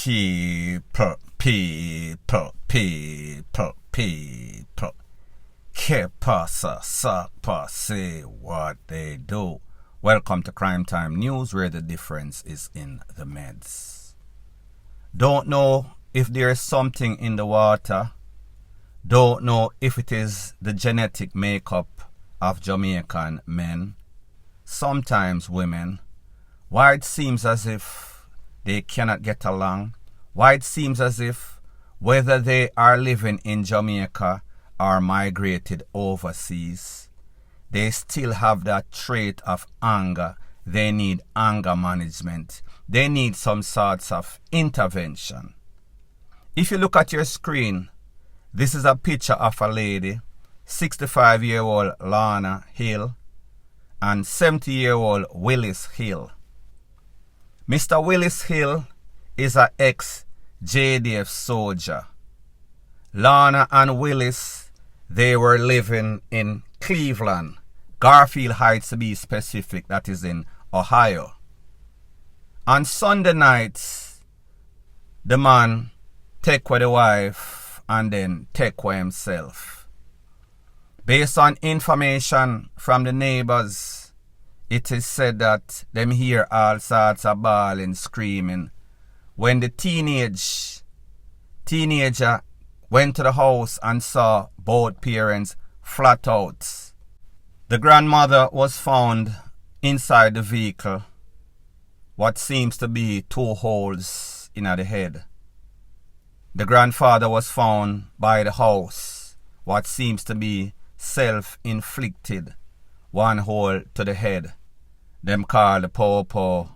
People. Que pasa, sapa, say what they do. Welcome to Crime Time News, where the difference is in the meds. Don't know if there is something in the water. Don't know if it is the genetic makeup of Jamaican men, sometimes women. Why it seems as if they cannot get along. Why it seems as if whether they are living in Jamaica or migrated overseas, they still have that trait of anger. They need anger management. They need some sorts of intervention. If you look at your screen, this is a picture of a lady, 65-year-old Lana Hill and 70-year-old Willis Hill. Mr. Willis Hill is an ex-JDF soldier. Lana and Willis, they were living in Cleveland, Garfield Heights to be specific, that is in Ohio. On Sunday nights, the man TEK-WEH the wife and then TEK-WEH himself. Based on information from the neighbors, it is said that them hear all sorts of bawling, screaming when the teenager went to the house and saw both parents flat out. The grandmother was found inside the vehicle, what seems to be 2 holes in the head. The grandfather was found by the house, what seems to be self-inflicted, 1 hole to the head. Them called the po-po.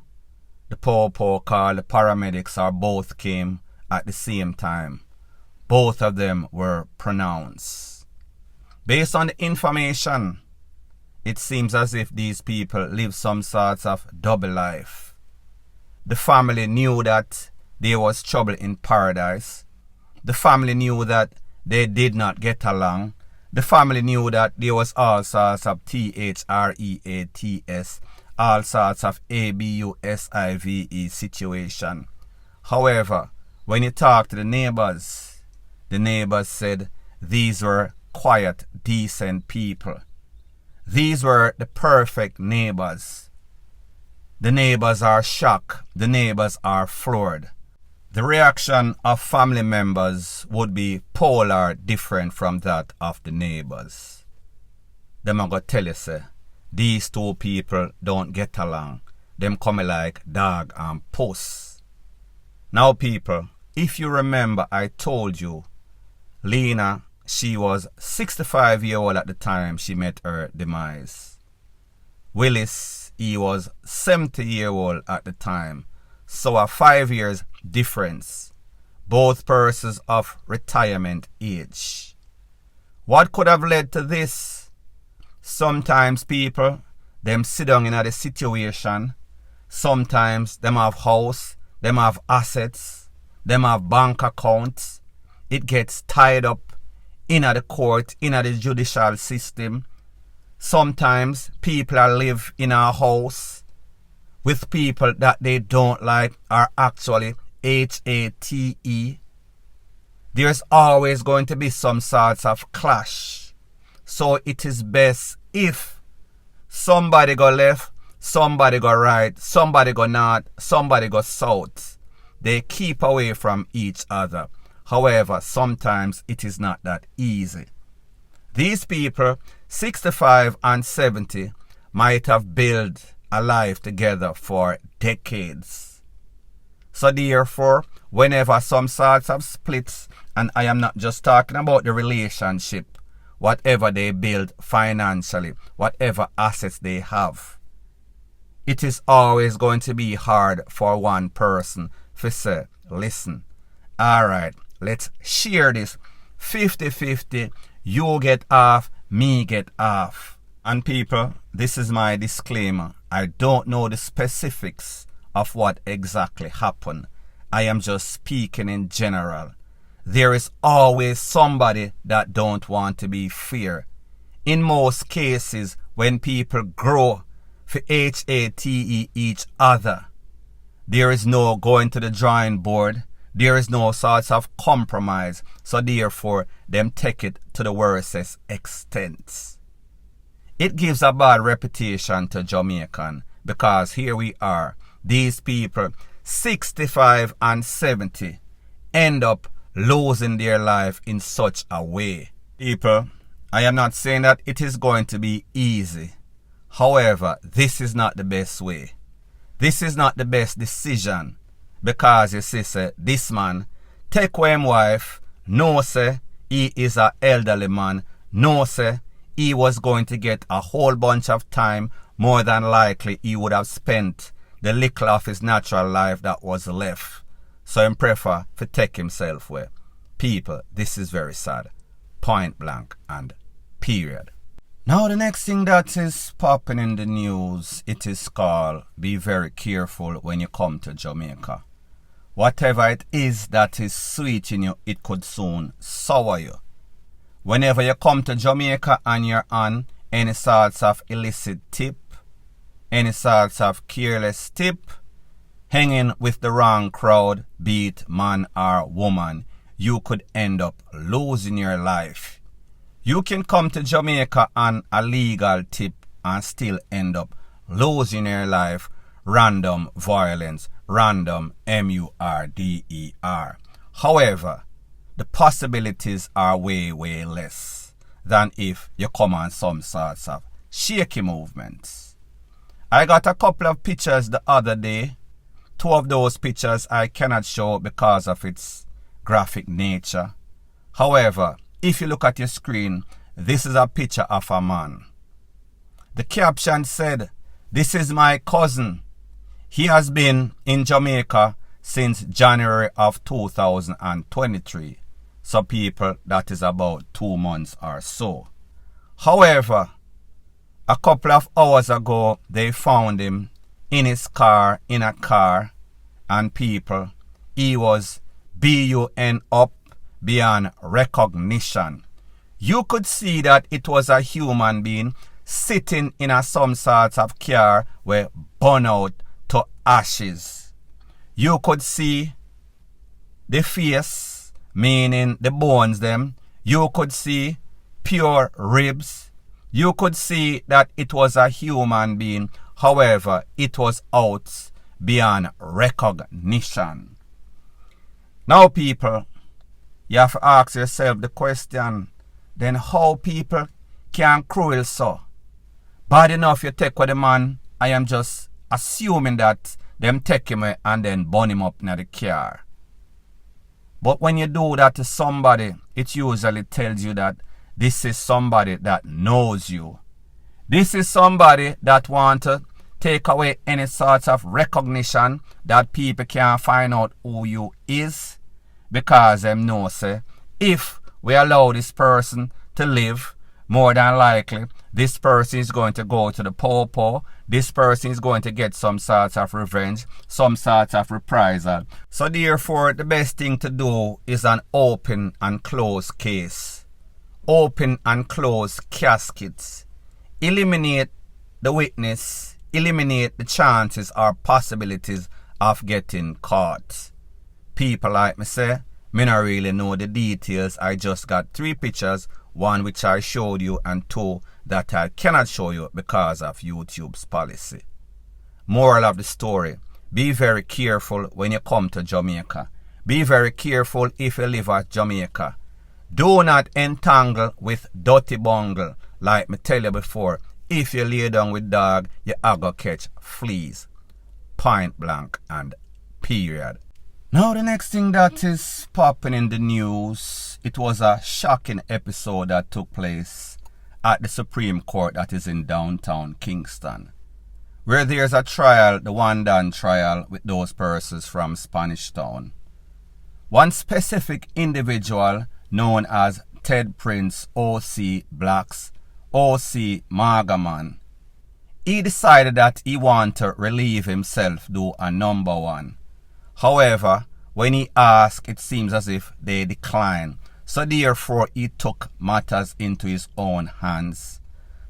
The po-po called the paramedics, or both came at the same time. Both of them were pronounced. Based on the information, it seems as if these people live some sorts of double life. The family knew that there was trouble in paradise. The family knew that they did not get along. The family knew that there was all sorts of THREATS, all sorts of ABUSIVE situation. However, when you talk to the neighbors said these were quiet, decent people. These were the perfect neighbors. The neighbors are shocked. The neighbors are floored. The reaction of family members would be polar different from that of the neighbors. Them are going to tell you, say, these 2 people don't get along. Them come like dog and puss. Now people, if you remember, I told you, Lena, she was 65-year-old at the time she met her demise. Willis, he was 70-year-old at the time. So a 5 years difference. Both persons of retirement age. What could have led to this? Sometimes people, them sit down in a situation. Sometimes them have house, them have assets, them have bank accounts. It gets tied up in the court, in the judicial system. Sometimes people live in a house with people that they don't like, are actually HATE. There's always going to be some sorts of clash. So it is best if somebody go left, somebody go right, somebody go north, somebody go south. They keep away from each other. However, sometimes it is not that easy. These people, 65 and 70, might have built a life together for decades. So therefore, whenever some sorts of splits, and I am not just talking about the relationship, whatever they build financially, whatever assets they have, it is always going to be hard for one person to say, listen, alright, let's share this 50-50, you get half, me get half. And people, this is my disclaimer. I don't know the specifics of what exactly happened. I am just speaking in general. There is always somebody that don't want to be fair. In most cases, when people grow for HATE each other, there is no going to the drawing board. There is no sorts of compromise. So therefore, them take it to the worstest extent. It gives a bad reputation to Jamaican because here we are. These people, 65 and 70, end up losing their life in such a way. People, I am not saying that it is going to be easy. However, this is not the best way. This is not the best decision. Because you see, this man take away him wife, know say he is an elderly man, know say he was going to get a whole bunch of time, more than likely he would have spent the little of his natural life that was left. So he prefer to take himself away. People, this is very sad. Point blank and period. Now the next thing that is popping in the news, it is called be very careful when you come to Jamaica. Whatever it is that is sweet in you, it could soon sour you. Whenever you come to Jamaica and you're on any sorts of illicit tip, any sorts of careless tip, hanging with the wrong crowd, be it man or woman, you could end up losing your life. You can come to Jamaica on a legal tip and still end up losing your life. Random violence, random murder. However, the possibilities are way less than if you come on some sorts of shaky movements. I got a couple of pictures the other day. Two of those pictures I cannot show because of its graphic nature. However, if you look at your screen, this is a picture of a man. The caption said, "This is my cousin. He has been in Jamaica since January of 2023. So people, that is about 2 months or so. However, a couple of hours ago, they found him in his car, in a car, and people, he was BUN up beyond recognition. You could see that it was a human being sitting in a some sort of car where burn out to ashes. You could see the face, meaning the bones them. You could see pure ribs. You could see that it was a human being. However, it was out beyond recognition. Now people, you have to ask yourself the question, then how people can cruel so? Bad enough you take with the man, I am just assuming that them take him and then burn him up in the car. But when you do that to somebody, it usually tells you that this is somebody that knows you. This is somebody that want to take away any sort of recognition that people can't find out who you is, because them know say if we allow this person to live, more than likely this person is going to go to the popo. This person is going to get some sort of revenge, some sort of reprisal. So therefore, the best thing to do is an open and close case. Open and close caskets. Eliminate the witness. Eliminate the chances or possibilities of getting caught. People like me say, me not really know the details. I just got 3 pictures. 1 which I showed you and 2 that I cannot show you because of YouTube's policy. Moral of the story, be very careful when you come to Jamaica. Be very careful if you live at Jamaica. Do not entangle with dirty bungle. Like me tell you before, if you lay down with dog, you are going to catch fleas. Point blank and period. Now the next thing that is popping in the news, it was a shocking episode that took place at the Supreme Court that is in downtown Kingston, where there's a trial, the one-done trial with those persons from Spanish Town. One specific individual known as Ted Prince, OC Blacks, OC Magaman, he decided that he wanted to relieve himself, do a number 1. However, when he asked, it seems as if they declined. So therefore, he took matters into his own hands.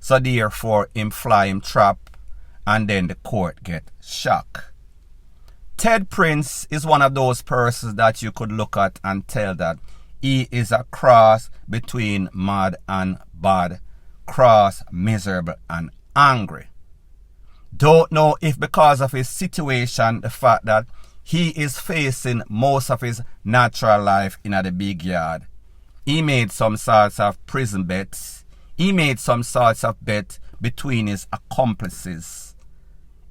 So therefore, him fly him trap, and then the court get shocked. Ted Prince is one of those persons that you could look at and tell that he is a cross between mad and bad, cross, miserable and angry. Don't know if because of his situation, the fact that he is facing most of his natural life in the big yard. He made some sorts of prison bets. He made some sorts of bet between his accomplices.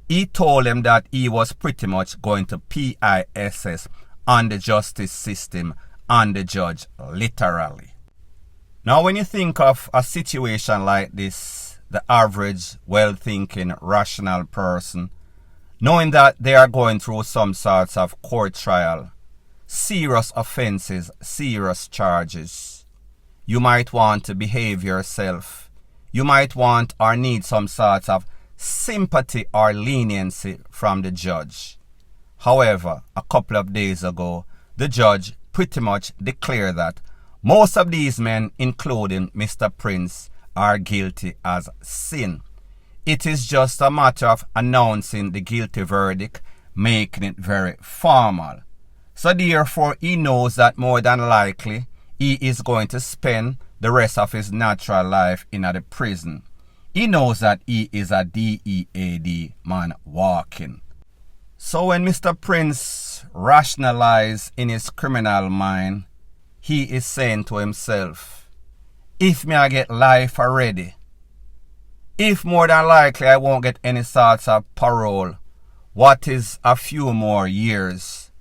He told them that he was pretty much going to PISS on the justice system and the judge, literally. Now when you think of a situation like this, the average, well-thinking, rational person, knowing that they are going through some sorts of court trial, serious offenses, serious charges, you might want to behave yourself. You might want or need some sorts of sympathy or leniency from the judge. However, a couple of days ago, the judge pretty much declared that most of these men, including Mr. Prince, are guilty as sin. It is just a matter of announcing the guilty verdict, making it very formal. So therefore, he knows that more than likely, he is going to spend the rest of his natural life in the prison. He knows that he is a DEAD man walking. So when Mr. Prince rationalized in his criminal mind, he is saying to himself, if me I get life already, if more than likely I won't get any sorts of parole, what is a few more years,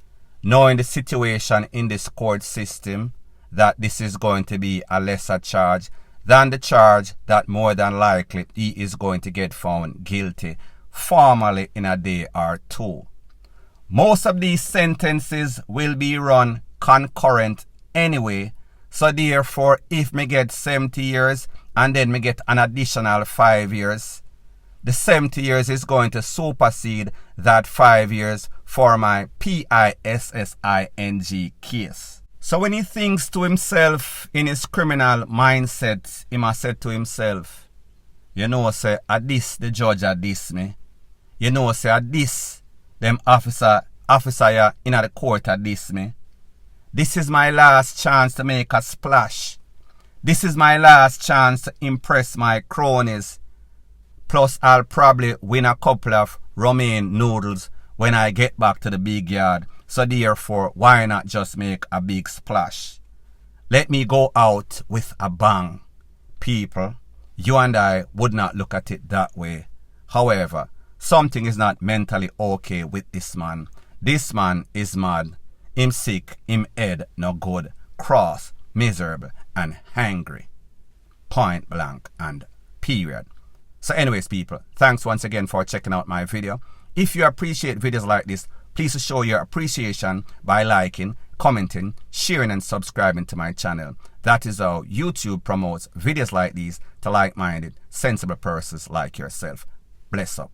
knowing the situation in this court system, that this is going to be a lesser charge than the charge that more than likely he is going to get found guilty formally in a day or two. Most of these sentences will be run concurrent anyway, so therefore if me get 70 years and then me get an additional 5 years, the 70 years is going to supersede that 5 years for my PISSING case. So when he thinks to himself in his criminal mindset, he must say to himself, you know, say, at this the judge at this me. You know, say, at this them officer here in the court at this me. This is my last chance to make a splash. This is my last chance to impress my cronies. Plus, I'll probably win a couple of romaine noodles when I get back to the big yard. So therefore, why not just make a big splash? Let me go out with a bang. People, you and I would not look at it that way. However, something is not mentally okay with this man. This man is mad. Him sick, him head no good, cross, miserable, and hangry. Point blank and period. So anyways, people, thanks once again for checking out my video. If you appreciate videos like this, please show your appreciation by liking, commenting, sharing and subscribing to my channel. That is how YouTube promotes videos like these to like-minded, sensible persons like yourself. Bless up.